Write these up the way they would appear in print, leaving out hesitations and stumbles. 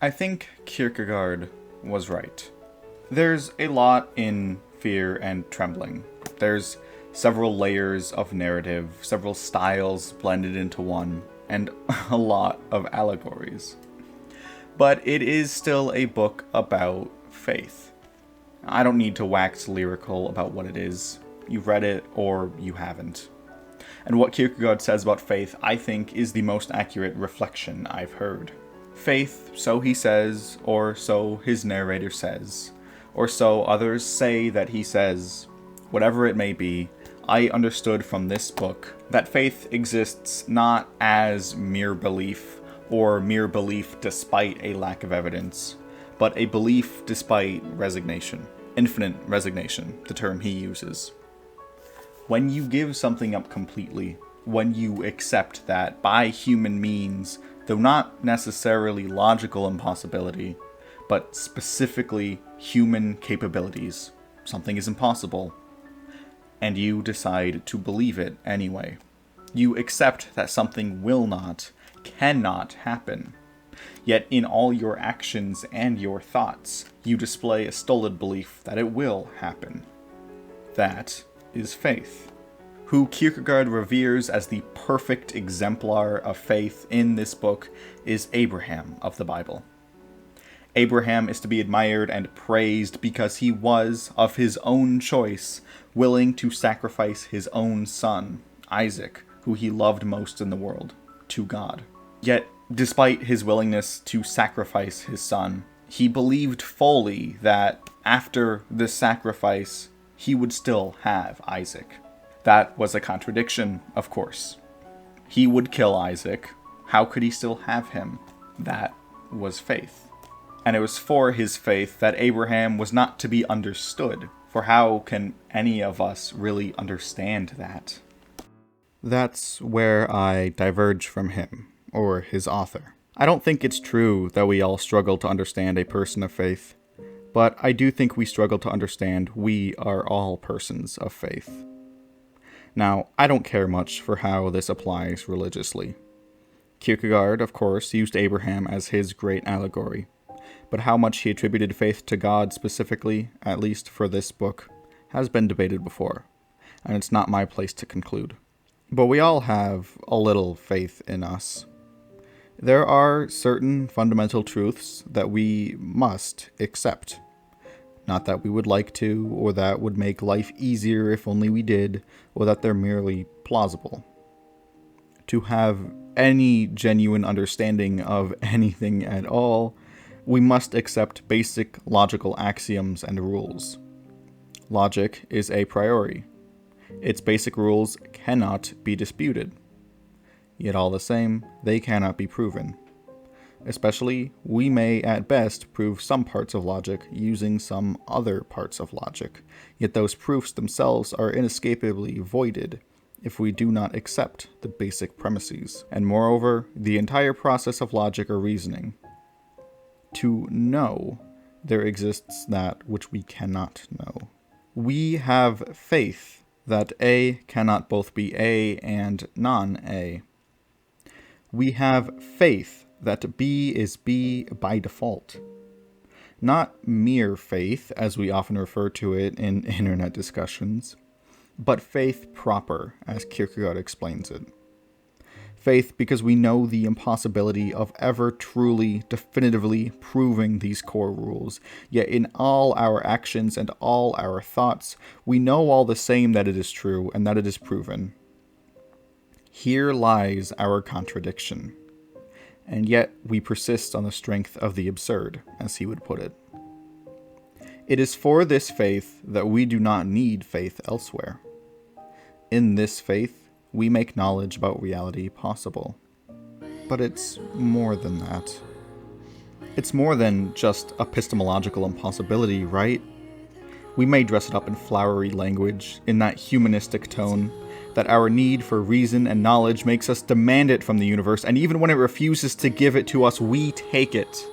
I think Kierkegaard was right. There's a lot in fear and trembling. There's several layers of narrative, several styles blended into one, and a lot of allegories. But it is still a book about faith. I don't need to wax lyrical about what it is. You've read it or you haven't. And what Kierkegaard says about faith, I think, is the most accurate reflection I've heard. Faith, so he says, or so his narrator says, or so others say that he says, whatever it may be, I understood from this book that faith exists not as mere belief, or mere belief despite a lack of evidence, but a belief despite resignation. Infinite resignation, the term he uses. When you give something up completely, when you accept that by human means, though not necessarily logical impossibility, but specifically human capabilities, something is impossible, and you decide to believe it anyway. You accept that something will not, cannot happen. Yet in all your actions and your thoughts, you display a stolid belief that it will happen. That is faith. Who Kierkegaard reveres as the perfect exemplar of faith in this book is Abraham of the Bible. Abraham is to be admired and praised because he was, of his own choice, willing to sacrifice his own son, Isaac, who he loved most in the world, to God. Yet, despite his willingness to sacrifice his son, he believed fully that after this sacrifice, he would still have Isaac. That was a contradiction, of course. He would kill Isaac. How could he still have him? That was faith. And it was for his faith that Abraham was not to be understood. For how can any of us really understand that? That's where I diverge from him, or his author. I don't think it's true that we all struggle to understand a person of faith, but I do think we struggle to understand we are all persons of faith. Now, I don't care much for how this applies religiously. Kierkegaard, of course, used Abraham as his great allegory, but how much he attributed faith to God specifically, at least for this book, has been debated before, and it's not my place to conclude. But we all have a little faith in us. There are certain fundamental truths that we must accept. Not that we would like to, or that would make life easier if only we did, or that they're merely plausible. To have any genuine understanding of anything at all, we must accept basic logical axioms and rules. Logic is a priori. Its basic rules cannot be disputed. Yet all the same, they cannot be proven. Especially, we may at best prove some parts of logic using some other parts of logic, yet those proofs themselves are inescapably voided if we do not accept the basic premises, and moreover, the entire process of logic or reasoning. To know, there exists that which we cannot know. We have faith that A cannot both be A and non-A. We have faith that B is B by default. Not mere faith, as we often refer to it in internet discussions, but faith proper, as Kierkegaard explains it. Faith because we know the impossibility of ever truly, definitively proving these core rules, yet in all our actions and all our thoughts, we know all the same that it is true and that it is proven. Here lies our contradiction. And yet we persist on the strength of the absurd, as he would put it. It is for this faith that we do not need faith elsewhere. In this faith, we make knowledge about reality possible. But it's more than that. It's more than just epistemological impossibility, right? We may dress it up in flowery language, in that humanistic tone, that our need for reason and knowledge makes us demand it from the universe, and even when it refuses to give it to us, we take it.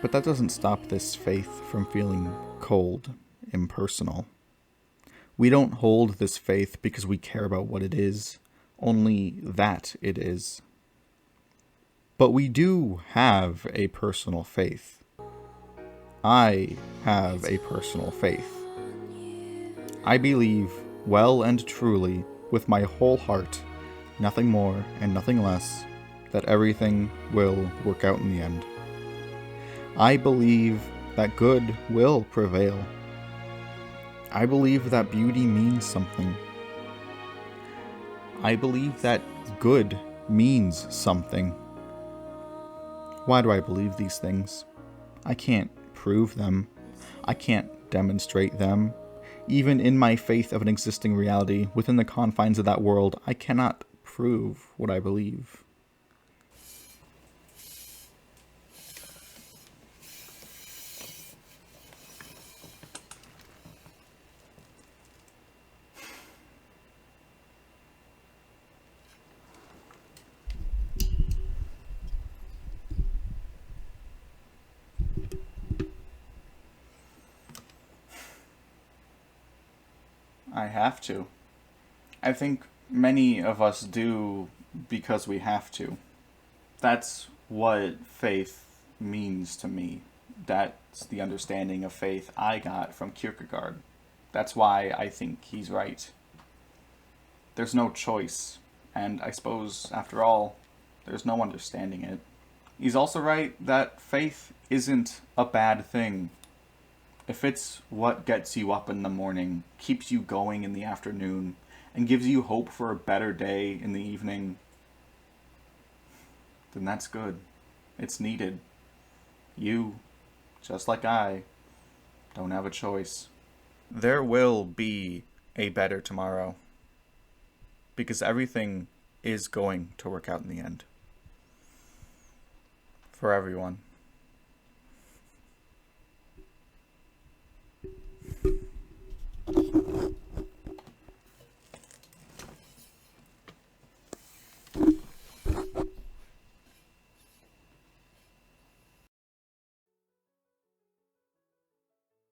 But that doesn't stop this faith from feeling cold, impersonal. We don't hold this faith because we care about what it is, only that it is. But we do have a personal faith. I have a personal faith. I believe well and truly, with my whole heart, nothing more and nothing less, that everything will work out in the end. I believe that good will prevail. I believe that beauty means something. I believe that good means something. Why do I believe these things? I can't prove them. I can't demonstrate them. Even in my faith of an existing reality, within the confines of that world, I cannot prove what I believe. I have to. I think many of us do because we have to. That's what faith means to me. That's the understanding of faith I got from Kierkegaard. That's why I think he's right. There's no choice, and I suppose, after all, there's no understanding it. He's also right that faith isn't a bad thing. If it's what gets you up in the morning, keeps you going in the afternoon, and gives you hope for a better day in the evening, then that's good. It's needed. You, just like I, don't have a choice. There will be a better tomorrow, because everything is going to work out in the end. For everyone.